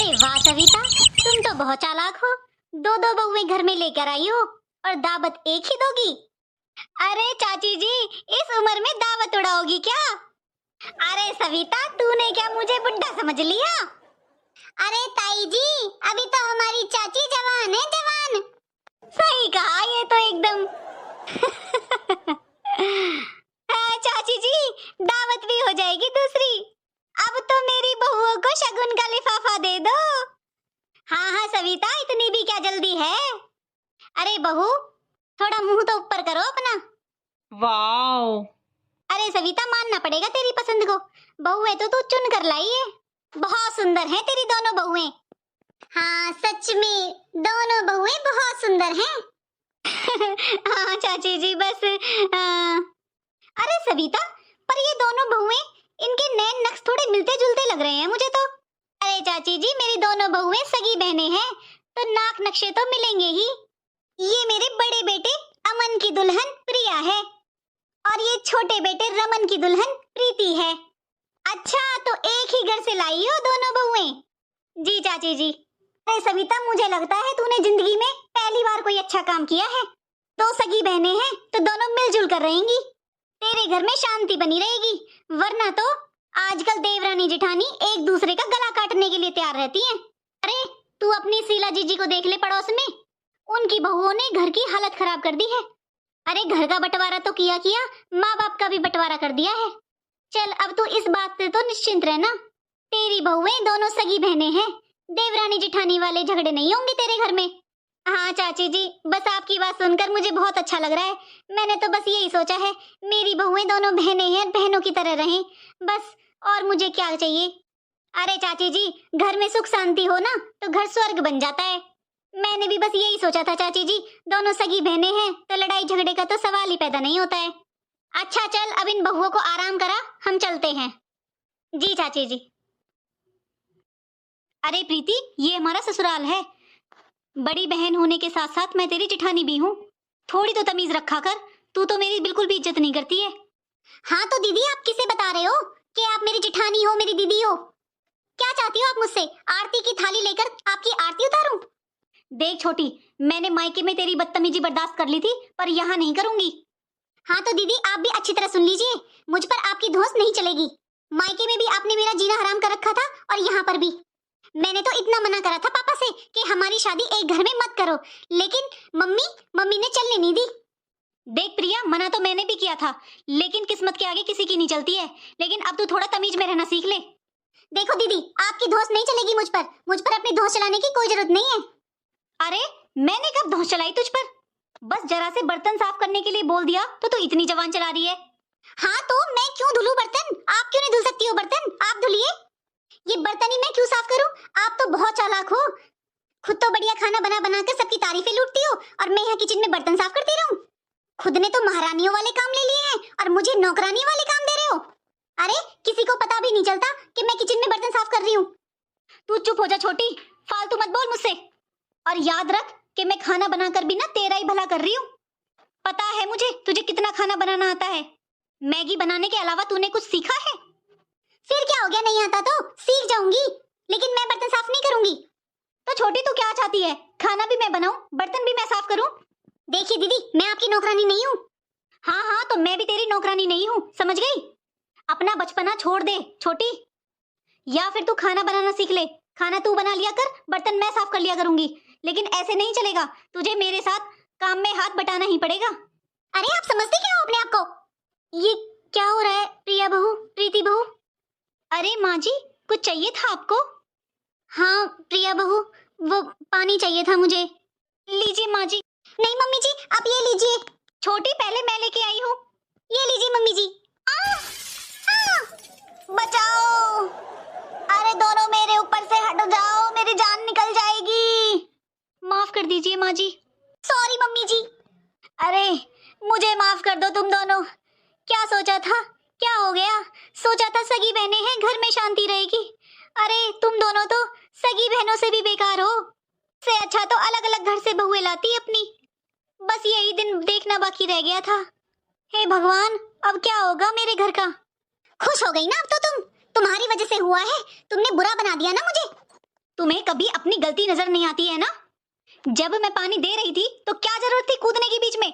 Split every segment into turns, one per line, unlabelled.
अरे वाह सविता, तुम तो बहुत चालाक हो। दो दो बहुएं घर में लेकर आई हो और दावत एक ही दोगी। अरे चाची जी, इस उम्र में दावत उड़ाओगी क्या? अरे सविता, तूने क्या मुझे बुढ़ा समझ लिया? अरे ताई जी, अभी तो हमारी चाची जवान है, जवान। सही कहा, ये तो एकदम। हाँ चाची जी, दावत भी हो जाएगी दूसरी। अब तो मेरी बहुओं को शगुन का लिफाफा दे दो। हाँ हाँ सविता, इतनी भी क्या जल्दी है? अरे बहू, थोड़ा मुंह तो ऊपर करो अपना।
वाओ!
अरे सविता, मानना पड़ेगा तेरी पसंद को। बहुएं तो तू चुन कर लाई है। बहुत सुंदर हैं तेरी दोनों बहुएं। हाँ सच में, दोनों बहुएं बहुत सुंदर हैं। हाँ चाची जी, बस अरे सविता, पर ये दोनों बहुएं, इनके नैन नक्श थोड़े मिलते जुलते लग रहे हैं मुझे तो। अरे चाची जी, मेरी दोनों बहुएं सगी बहनें हैं, तो नाक नक्शे तो मिलेंगे ही। ये मेरे बड़े बेटे अमन की दुल्हन प्रिया है और ये छोटे बेटे रमन की दुल्हन प्रीति है। अच्छा, तो एक ही घर से लाई हो दोनों बहुएं? जी चाची जी। अरे सविता, मुझे लगता है तूने जिंदगी में पहली बार कोई अच्छा काम किया है। दो सगी बहनें हैं तो दोनों मिलजुल कर रहेंगी, तेरे घर में शांति बनी रहेगी। वरना तो आजकल देवरानी जेठानी एक दूसरे का गला काटने के लिए तैयार रहती हैं। अरे तू अपनी शीला जीजी को देख ले पड़ोस में, उनकी बहुओं ने घर की हालत खराब कर दी है। अरे घर का बंटवारा तो किया किया, माँ बाप का भी बंटवारा कर दिया है। चल अब तू इस बात से तो निश्चिंत रहना, तेरी बहुएं दोनों सगी बहनें हैं, देवरानी जेठानी वाले झगड़े नहीं होंगे तेरे घर में। हाँ चाची जी, बस आपकी बात सुनकर मुझे बहुत अच्छा लग रहा है। मैंने तो बस यही सोचा है, मेरी बहुएं दोनों बहनें हैं, बहनों की तरह रहें बस, और मुझे क्या चाहिए। अरे चाची जी, घर में सुख शांति हो ना तो घर स्वर्ग बन जाता है। मैंने भी बस यही सोचा था चाची जी, दोनों सगी बहनें हैं तो लड़ाई झगड़े का तो सवाल ही पैदा नहीं होता है। अच्छा चल, अब इन बहुओं को आराम करा, हम चलते हैं। जी चाची जी। अरे प्रीति, ये हमारा ससुराल है। बड़ी बहन होने के साथ साथ मैं तेरी जेठानी भी हूँ। थोड़ी तो तमीज रखा कर, तू तो मेरी बिल्कुल भी इज्जत नहीं करती है। हाँ तो दीदी, आप किसे बता रहे हो कि आप मेरी जेठानी हो, मेरी दीदी हो? क्या चाहती हो आप मुझसे? आरती की थाली लेकर आपकी आरती उतारूं? देख छोटी, मैंने मायके में तेरी बदतमीजी बर्दाश्त कर ली थी, पर यहाँ नहीं करूंगी। हाँ तो दीदी, आप भी अच्छी तरह सुन लीजिए, मुझ पर आपकी धौंस नहीं चलेगी। मायके में भी आपने मेरा जीना हराम कर रखा था और यहाँ पर भी। मैंने तो इतना मना करा था पापा से कि हमारी शादी एक घर में मत करो, लेकिन मम्मी ने चलने नहीं दी। देख प्रिया, मना तो मैंने भी किया था, लेकिन किस्मत के आगे किसी की नहीं चलती है। लेकिन अब तू थोड़ा तमीज में रहना सीख ले। देखो दीदी, आपकी धौंस नहीं चलेगी मुझ पर अपनी धौंस चलाने की कोई जरूरत नहीं है। अरे मैंने कब धौंस चलाई तुझ पर? बस जरा से बर्तन साफ करने के लिए बोल दिया तो तू इतनी जबान चला रही है। हाँ तो मैं क्यों धुलूं बर्तन? आप क्यों नहीं धुल सकती हो बर्तन? आप धुलिए। ये बर्तन ही मैं क्यों साफ करूं? आप तो बहुत चालाक हो, खुद तो बढ़िया खाना बना बना कर सबकी तारीफें लूटती हो और मैं यहाँ किचन में बर्तन साफ करती रहूं। खुद ने तो महारानियों वाले काम ले लिए हैं और मुझे नौकरानी वाले काम दे रहे हो। अरे किसी को पता भी नहीं चलता कि मैं किचन में बर्तन साफ कर रही हूँ। तू चुप हो जा छोटी, फालतू मत बोल मुझसे। और याद रख कि मैं खाना बनाकर भी ना तेरा ही भला कर रही हूँ। पता है मुझे तुझे कितना खाना बनाना आता है। मैगी बनाने के अलावा तूने कुछ सीखा है? फिर क्या हो गया, नहीं आता तो सीख जाऊंगी, लेकिन मैं बर्तन साफ नहीं करूंगी। तो छोटी तू क्या चाहती है, खाना भी मैं बनाऊं, बर्तन भी मैं साफ करूं? देखिए दीदी, मैं आपकी नौकरानी नहीं हूँ। हाँ हाँ, तो मैं भी तेरी नौकरानी नहीं हूँ, समझ गई? अपना बचपना छोड़ दे छोटी, या फिर तू खाना बनाना सीख ले। खाना तू बना लिया कर, बर्तन मैं साफ कर लिया करूंगी, लेकिन ऐसे नहीं चलेगा। तुझे मेरे साथ काम में हाथ बटाना ही पड़ेगा। अरे आप समझते क्या हो अपने आप को? ये क्या हो रहा है प्रिया बहू, प्रीति बहू? अरे माँ जी, कुछ चाहिए था आपको? हाँ प्रिया बहू, वो पानी चाहिए था मुझे। लीजिए माँ जी। नहीं मम्मी जी, आप ये लीजिए। छोटी, पहले मैं लेके आई हूँ। ये लीजिए मम्मी जी। आ, आ, बचाओ। अरे दोनों मेरे ऊपर से हट जाओ, मेरी जान निकल जाएगी। माफ कर दीजिए माँ जी। सॉरी मम्मी जी। अरे मुझे माफ कर दो तुम दोनों। क्या सोचा था, क्या हो गया? सोचा था सगी बहनें हैं, घर में शांति रहेगी। अरे तुम दोनों तो सगी बहनों से भी बेकार हो। से अच्छा तो अलग अलग घर से बहुएं लाती अपनी। बस यही दिन देखना बाकी रह गया था। हे भगवान, अब क्या होगा मेरे घर का? खुश हो गई ना अब तो तुम? तुम्हारी वजह से हुआ है, तुमने बुरा बना दिया ना मुझे। तुम्हें कभी अपनी गलती नजर नहीं आती है ना? जब मैं पानी दे रही थी तो क्या जरूरत थी कूदने के बीच में?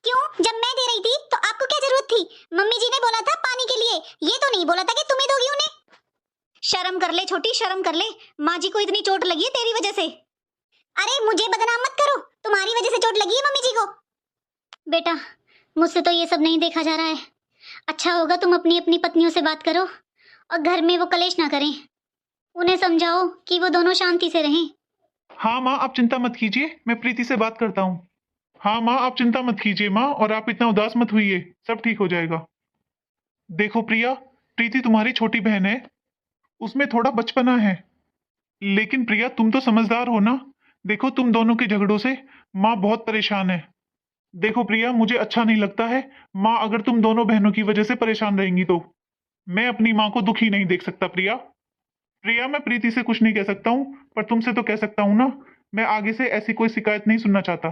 क्यों? जब मैं दे रही थी तो आपको क्या जरूरत थी? मम्मी जी ने बोला था पानी के लिए, ये तो नहीं बोला था कि तुम्हें दोगी उन्हें। शर्म कर ले छोटी, शर्म कर ले। माँ जी को इतनी चोट लगी है तेरी वजह से। अरे मुझे बदनाम मत करो, तुम्हारी वजह से चोट लगी है मम्मी जी को। बेटा, मुझसे तो ये सब नहीं देखा जा रहा है। अच्छा होगा तुम अपनी अपनी पत्नियों से बात करो और घर में वो कलेश ना करें। उन्हें समझाओ कि वो दोनों शांति से रहें।
हाँ माँ, आप चिंता मत कीजिए, मैं प्रीति से बात करता हूँ। हाँ माँ, आप चिंता मत कीजिए माँ, और आप इतना उदास मत होइए, सब ठीक हो जाएगा। देखो प्रिया, प्रीति तुम्हारी छोटी बहन है, उसमें थोड़ा बचपना है, लेकिन प्रिया तुम तो समझदार हो ना। देखो तुम दोनों के झगड़ों से माँ बहुत परेशान है। देखो प्रिया, मुझे अच्छा नहीं लगता है माँ, अगर तुम दोनों बहनों की वजह से परेशान रहेंगी तो। मैं अपनी माँ को दुखी नहीं देख सकता प्रिया। प्रिया, मैं प्रीति से कुछ नहीं कह सकता हूँ, पर तुमसे तो कह सकता हूँ ना। मैं आगे से ऐसी कोई शिकायत नहीं सुनना चाहता।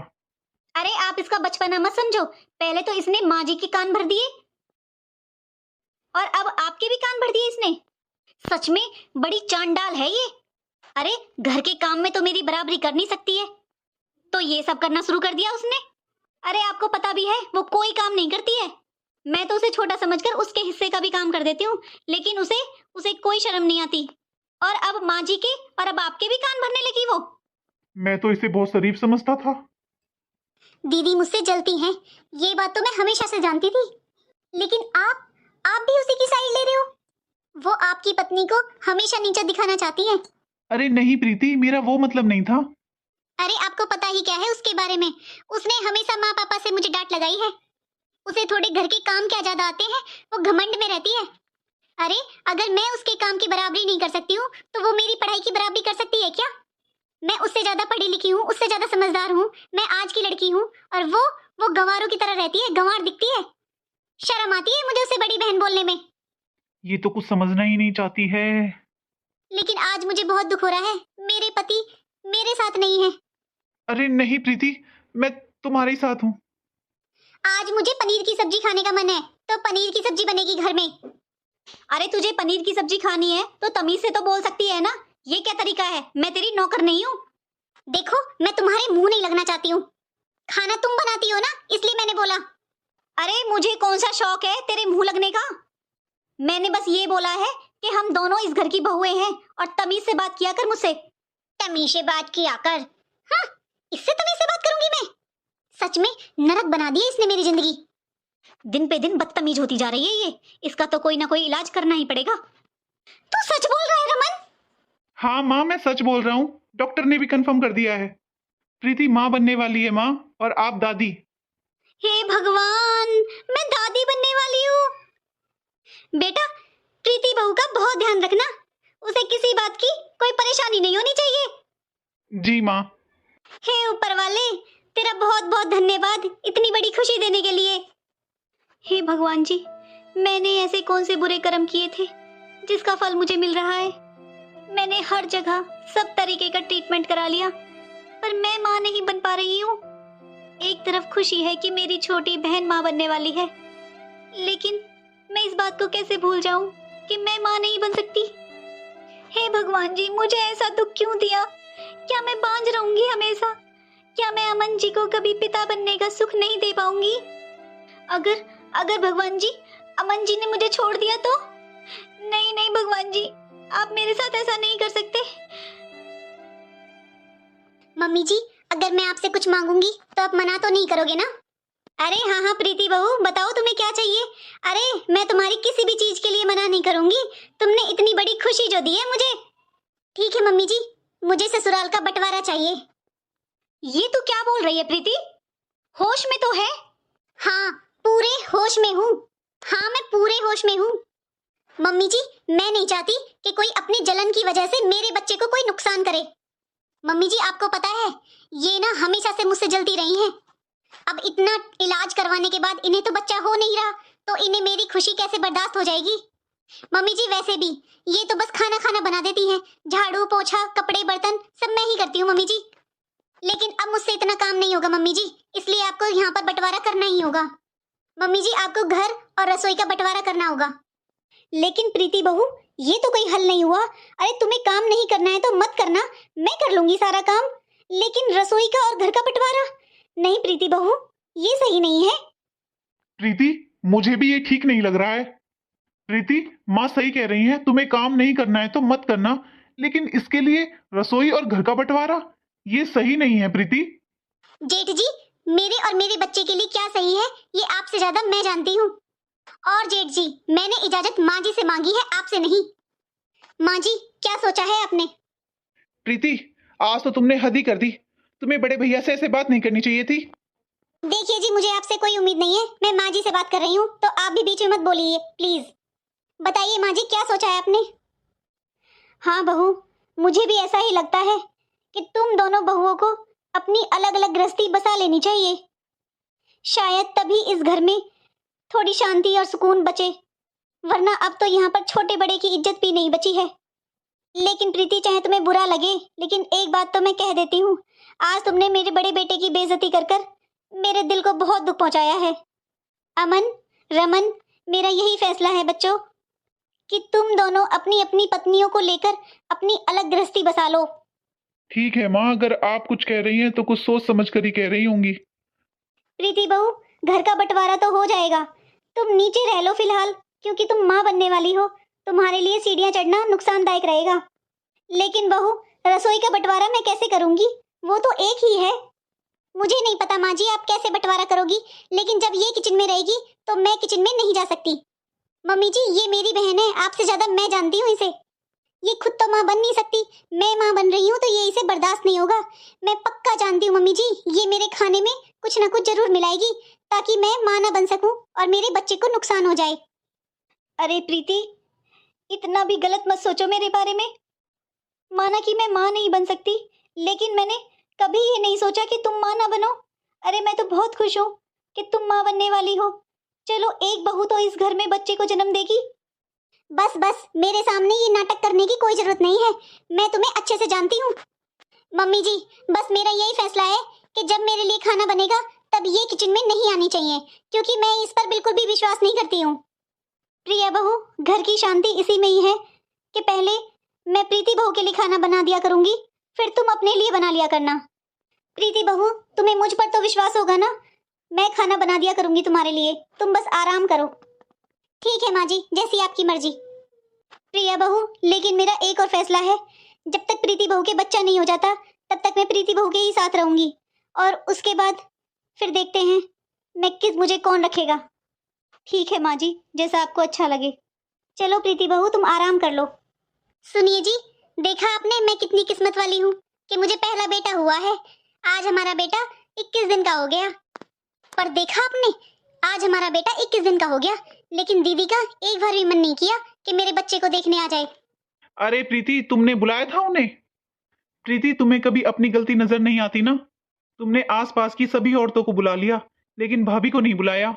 अरे आप इसका बचपना मत समझो। पहले तो इसने माँ जी के कान भर दिए और अब आपके भी कान भर दिए इसने। सच में बड़ी चांडाल है ये। अरे घर के काम में तो मेरी बराबरी कर नहीं सकती है, तो ये सब करना शुरू कर दिया उसने। अरे आपको पता भी है वो कोई काम नहीं करती है। मैं तो उसे छोटा समझकर उसके हिस्से का भी काम कर देती हूँ, लेकिन उसे उसे कोई शर्म नहीं आती। और अब माँ जी के और अब आपके भी कान भरने लगी वो।
मैं तो इसे बहुत शरीफ समझता था।
दीदी मुझसे जलती हैं, ये बात तो मैं हमेशा से जानती थी, लेकिन आप भी उसी की साइड ले रहे हो। वो आपकी पत्नी को हमेशा नीचा दिखाना चाहती है।
अरे नहीं प्रीति, मेरा वो मतलब नहीं था।
अरे आपको पता ही क्या है उसके बारे में? उसने हमेशा माँ पापा से मुझे डांट लगाई है। उसे थोड़े घर के काम क्या ज्यादा आते हैं, वो घमंड में रहती है। अरे अगर मैं उसके काम की बराबरी नहीं कर सकती हूँ तो वो मेरी पढ़ाई की बराबरी कर सकती है क्या? मैं उससे ज्यादा पढ़ी लिखी हूँ, उससे ज्यादा समझदार हूँ। मैं आज की लड़की हूँ और वो गंवारों की तरह रहती है, गंवार दिखती है। शर्म आती है मुझे उसे बड़ी बहन बोलने में।
ये तो कुछ समझना ही नहीं चाहती है।
लेकिन आज मुझे बहुत दुख हो रहा है, मेरे पति मेरे साथ नहीं है।
अरे नहीं प्रीति, मैं तुम्हारे साथ हूँ।
आज मुझे पनीर की सब्जी खाने का मन है, तो पनीर की सब्जी बनेगी घर में। अरे तुझे पनीर की सब्जी खानी है तो तमीज से तो बोल सकती है ना। ये क्या तरीका है? मैं तेरी नौकर नहीं हूँ। देखो मैं तुम्हारे मुंह नहीं लगना चाहती हूँ। खाना तुम बनाती हो ना, इसलिए मैंने बोला। अरे मुझे कौन सा शौक है तेरे मुंह लगने का? मैंने बस ये बोला है कि हम दोनों इस घर की बहुएं हैं और तमीज से बात किया कर मुझसे। तमीज से बात किया कर? हाँ, इससे तमीज से बात करूंगी मैं? सच में नरक बना दिया इसने मेरी जिंदगी। दिन पे दिन बदतमीज होती जा रही है ये। इसका तो कोई ना कोई इलाज करना ही पड़ेगा। तू सच बोल रहा है रमन?
हाँ माँ, मैं सच बोल रहा हूँ, डॉक्टर ने भी कंफर्म कर दिया है। प्रीति माँ बनने वाली है माँ, और आप दादी।
हे भगवान, मैं दादी बनने वाली हूँ। बेटा, प्रीति बहू का बहुत ध्यान रखना। उसे किसी बात की कोई परेशानी नहीं होनी चाहिए।
जी माँ।
हे ऊपर वाले, तेरा बहुत बहुत धन्यवाद इतनी बड़ी खुशी देने के लिए। हे भगवान जी, मैंने ऐसे कौन से बुरे कर्म किए थे जिसका फल मुझे मिल रहा है? मैंने हर जगह सब तरीके का ट्रीटमेंट करा लिया, पर मैं माँ नहीं बन पा रही हूँ। एक तरफ खुशी है कि मेरी छोटी बहन माँ बनने वाली है, लेकिन मैं इस बात को कैसे भूल जाऊं कि मैं माँ नहीं बन सकती। हे भगवान जी, मुझे ऐसा दुख क्यों दिया? क्या मैं बांझ रहूंगी हमेशा? क्या मैं अमन जी को कभी पिता बनने का सुख नहीं दे पाऊंगी? अगर भगवान जी, अमन जी ने मुझे छोड़ दिया तो? नहीं नहीं भगवान जी, आप मेरे साथ ऐसा नहीं कर सकते। मम्मी जी, अगर मैं आपसे कुछ मांगूंगी तो आप मना तो नहीं करोगे ना? अरे हाँ हाँ प्रीति बहू, बताओ तुम्हें क्या चाहिए? अरे मैं तुम्हारी किसी भी चीज के लिए मना नहीं करूंगी। तुमने इतनी बड़ी खुशी जो दी है मुझे। ठीक है मम्मी जी, मुझे ससुराल का बंटवारा चाहिए। ये तू क्या बोल रही है प्रीति? होश में तो है? हाँ, पूरे होश में हूँ। हाँ, मैं पूरे होश में हूँ। मम्मी जी, मैं नहीं चाहती कि कोई अपनी जलन की वजह से मेरे बच्चे को कोई नुकसान करे। मम्मी जी, आपको पता है ये ना हमेशा से मुझसे जलती रही हैं। अब इतना इलाज करवाने के बाद इन्हें तो बच्चा हो नहीं रहा, तो इन्हें मेरी खुशी कैसे बर्दाश्त हो जाएगी? मम्मी जी, वैसे भी ये तो बस खाना खाना बना देती हैं। झाड़ू पोछा कपड़े बर्तन सब मैं ही करती हूँ मम्मी जी। लेकिन अब मुझसे इतना काम नहीं होगा मम्मी जी, इसलिए आपको यहाँ पर बंटवारा करना ही होगा। मम्मी जी, आपको घर और रसोई का बंटवारा करना होगा। लेकिन प्रीति बहू, ये तो कोई हल नहीं हुआ। अरे तुम्हें काम नहीं करना है तो मत करना, मैं कर लूंगी सारा काम। लेकिन रसोई का और घर का बंटवारा नहीं प्रीति बहू, ये सही नहीं है।
प्रीति, मुझे भी ये ठीक नहीं लग रहा है। प्रीति, माँ सही कह रही है, तुम्हें काम नहीं करना है तो मत करना, लेकिन इसके लिए रसोई और घर का बंटवारा, ये सही नहीं है प्रीति।
जेठ जी, मेरे और मेरे बच्चे के लिए क्या सही है ये आपसे ज्यादा मैं जानती हूँ। और जेठ जी, मैंने इजाजत माँ जी से मांगी है, आपसे नहीं। माँ जी, क्या सोचा है आपने?
प्रीति, आज तो तुमने हद ही कर दी। तुम्हें बड़े भैया से ऐसे बात नहीं करनी चाहिए थी।
देखिए जी, मुझे आपसे कोई उम्मीद नहीं है, मैं माँ जी से बात कर रही हूँ, तो आप भी बीच में मत बोलिए प्लीज। बताइए माँ जी, क्या सोचा है आपने? हाँ बहू, मुझे भी ऐसा ही लगता है कि तुम दोनों बहुओं को अपनी अलग अलग गृहस्थी बसा लेनी चाहिए। शायद तभी इस घर में थोड़ी शांति और सुकून बचे, वरना अब तो यहाँ पर छोटे बड़े की इज्जत भी नहीं बची है। लेकिन प्रीति, चाहे तुम्हें बुरा लगे, लेकिन एक बात तो मैं कह देती हूँ, आज तुमने मेरे बड़े बेटे की बेइज्जती कर कर मेरे दिल को बहुत दुख पहुंचाया है। अमन, रमन, मेरा यही फैसला है बच्चों कि तुम दोनों अपनी अपनी पत्नियों को लेकर अपनी अलग गृहस्थी बसा लो।
ठीक है माँ, अगर आप कुछ कह रही हैं तो कुछ सोच समझ कर ही कह रही होंगी।
प्रीति बहू, घर का बंटवारा तो हो जाएगा, तुम नीचे रह लो फिलहाल, क्योंकि तुम माँ बनने वाली हो, तुम्हारे लिए सीढ़ियाँ चढ़ना नुकसानदायक रहेगा। लेकिन बहू, रसोई का बंटवारा मैं कैसे करूंगी? वो तो एक ही है। मुझे नहीं पता माँ जी आप कैसे बंटवारा करोगी, लेकिन जब ये किचन में रहेगी तो मैं किचन में नहीं जा सकती। मम्मी जी, ये मेरी बहन है, आपसे ज्यादा मैं जानती हूँ इसे। ये खुद तो माँ बन नहीं सकती, मैं माँ बन रही हूँ तो ये इसे बर्दाश्त नहीं होगा। मैं पक्का जानती हूँ मम्मी जी, ये मेरे खाने में कुछ ना कुछ जरूर मिलाएगी ताकि मैं माँ ना बन सकूं और मेरे बच्चे को नुकसान हो जाए। अरे प्रीति, इतना भी गलत मत सोचो मेरे बारे में। माना कि मैं माँ नहीं बन सकती, लेकिन मैंने कभी ये नहीं सोचा कि तुम माँ ना बनो। अरे मैं तो बहुत खुश हूँ कि तुम माँ बनने वाली हो। चलो, एक बहू तो इस घर में बच्चे को जन्म देगी। बस बस, मेरे सामने ये नाटक करने की कोई जरूरत नहीं है, मैं तुम्हें अच्छे से जानती हूँ। मम्मी जी, बस मेरा यही फैसला है कि जब मेरे लिए खाना बनेगा तब ये किचन में नहीं आनी चाहिए, क्योंकि मैं इस पर बिल्कुल भी विश्वास नहीं करती हूँ। प्रिया बहू, घर की शांति इसी में ही है कि पहले मैं प्रीति बहू के लिए खाना बना दिया करूंगी, फिर तुम अपने लिए बना लिया करना। प्रीति बहू, तुम्हें मुझ पर तो विश्वास होगा ना? मैं खाना बना दिया करूंगी तुम्हारे लिए, तुम बस आराम करो। ठीक है माँ जी, जैसी आपकी मर्जी। प्रिया बहू, लेकिन मेरा एक और फैसला है, जब तक प्रीति बहू के बच्चा नहीं हो जाता तब तक मैं प्रीति बहू के ही साथ रहूंगी, और उसके बाद फिर देखते हैं मुझे कौन रखेगा। ठीक है माँ जी, जैसा आपको अच्छा लगे। चलो प्रीति बहू, तुम आराम कर लो। सुनिए जी, देखा आपने मैं कितनी किस्मत वाली हूँ कि मुझे पहला बेटा हुआ है। आज हमारा बेटा 21 दिन का हो गया। पर देखा आपने, आज हमारा बेटा 21 दिन का हो गया, लेकिन दीदी का एक बार भी मन नहीं किया कि मेरे बच्चे को देखने आ जाए।
अरे प्रीति, तुमने बुलाया था उन्हें? प्रीति, तुम्हें कभी अपनी गलती नजर नहीं आती ना? तुमने आसपास की सभी औरतों को बुला लिया, लेकिन भाभी को नहीं बुलाया।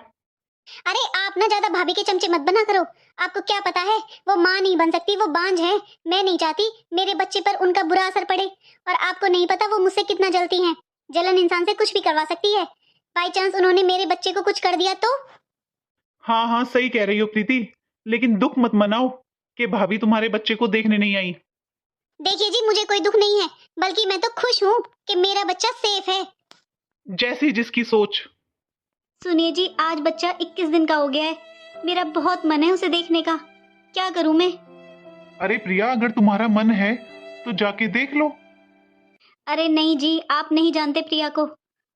अरे आप ना ज्यादा भाभी के चमचे मत बना करो। आपको क्या पता है, वो माँ नहीं बन सकती, वो बांझ है। मैं नहीं चाहती मेरे बच्चे पर उनका बुरा असर पड़े, और आपको नहीं पता वो मुझसे कितना जलती हैं। जलन इंसान से कुछ भी करवा सकती है। बाई चांस उन्होंने मेरे बच्चे को कुछ कर दिया तो?
हाँ हाँ, सही कह रही हो प्रीति, लेकिन दुख मत मनाओ कि भाभी तुम्हारे बच्चे को देखने नहीं आई।
देखिए जी, मुझे कोई दुख नहीं है, बल्कि मैं तो खुश हूँ कि मेरा बच्चा सेफ है।
जैसी जिसकी सोच।
सुनिए जी, आज बच्चा 21 दिन का हो गया है, मेरा बहुत मन है उसे देखने का। क्या करूं मैं?
अरे प्रिया, अगर तुम्हारा मन है तो जाके देख लो।
अरे नहीं जी, आप नहीं जानते प्रिया को,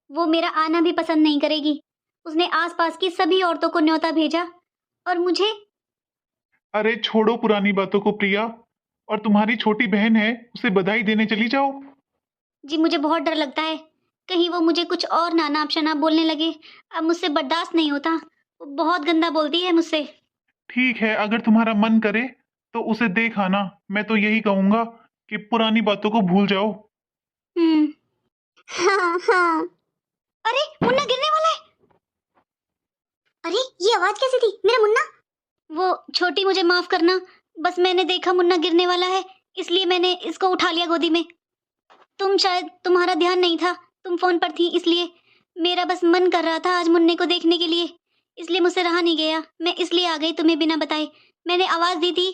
वो मेरा आना भी पसंद नहीं करेगी। उसने आसपास की सभी औरतों को न्योता भेजा, और मुझे।
अरे छोड़ो पुरानी बातों को प्रिया, और तुम्हारी छोटी बहन है, उसे बधाई देने चली जाओ।
जी मुझे बहुत डर लगता है, कहीं वो मुझे कुछ और नाना शना बोलने लगे। अब मुझसे बर्दाश्त नहीं होता, वो बहुत गंदा बोलती है मुझसे।
ठीक है, अगर तुम्हारा मन करे तो उसे देख आना। मैं तो यही कहूंगा कि पुरानी बातों को भूल जाओ।
हाँ हाँ। अरे मुन्ना गिरने वाला है। अरे ये आवाज कैसी थी? मेरा मुन्ना? वो छोटी, मुझे माफ करना, बस मैंने देखा मुन्ना गिरने वाला है, इसलिए मैंने इसको उठा लिया गोदी में। तुम्हारा ध्यान नहीं था, तुम फोन पर थी, इसलिए मेरा बस मन कर रहा था आज मुन्ने को देखने के लिए, इसलिए मुझसे रहा नहीं गया। मैं इसलिए आ गई तुम्हें बिना बताए। मैंने आवाज दी थी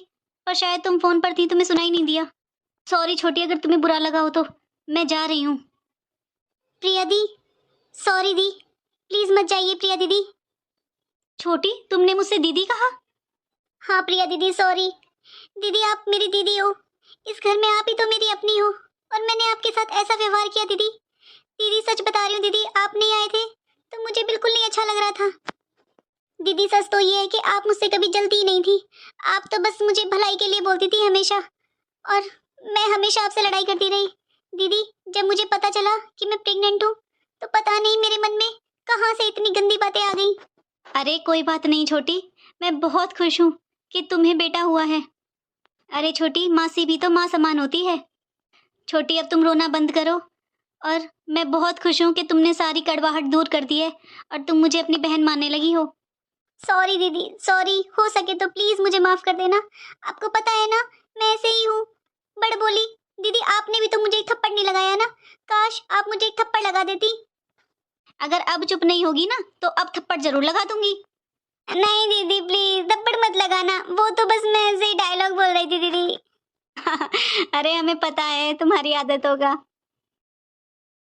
पर शायद तुम फोन पर थी, तुम्हें सुनाई नहीं दिया। सॉरी छोटी, अगर तुम्हें बुरा लगा हो तो मैं जा रही हूँ। प्रिया दी, सॉरी दी, प्लीज मत जाइए प्रिया दीदी। छोटी, तुमने मुझसे दीदी कहा? हाँ प्रिया दीदी, सॉरी। दीदी आप मेरी दीदी हो, इस घर में आप ही तो मेरी अपनी हो, और मैंने आपके साथ ऐसा व्यवहार किया दीदी। दीदी सच बता रही हूँ दीदी, आप नहीं आए थे तो मुझे बिल्कुल नहीं अच्छा लग रहा था। दीदी सच तो ये है कि आप मुझसे कभी जलती ही नहीं थी, आप तो बस मुझे भलाई के लिए बोलती थी हमेशा, और मैं हमेशा आपसे लड़ाई करती रही। दीदी जब मुझे पता चला कि मैं प्रेग्नेंट हूँ तो पता नहीं मेरे मन में कहाँ से इतनी गंदी बातें आ गई। अरे कोई बात नहीं छोटी, मैं बहुत खुश हूँ कि तुम्हें बेटा हुआ है। अरे छोटी, मासी भी तो माँ समान होती है। छोटी अब तुम रोना बंद करो, और मैं बहुत खुश हूँ कि तुमने सारी कड़वाहट दूर कर दी है और तुम मुझे अपनी बहन मानने लगी हो। सॉरी दीदी, सॉरी, हो सके तो प्लीज मुझे माफ कर देना। आपको पता है ना मैं ऐसे ही हूँ, बड़ बोली। दीदी आपने भी तो मुझे एक थप्पड़ नहीं लगाया ना, काश आप मुझे एक थप्पड़ लगा देती। अगर अब चुप नहीं होगी ना तो अब थप्पड़ जरूर लगा दूंगी। नहीं दीदी प्लीज थप्पड़ मत लगाना, वो तो बस मैं ऐसे ही डायलॉग बोल रही थी दीदी। अरे हमें पता है तुम्हारी आदत होगा।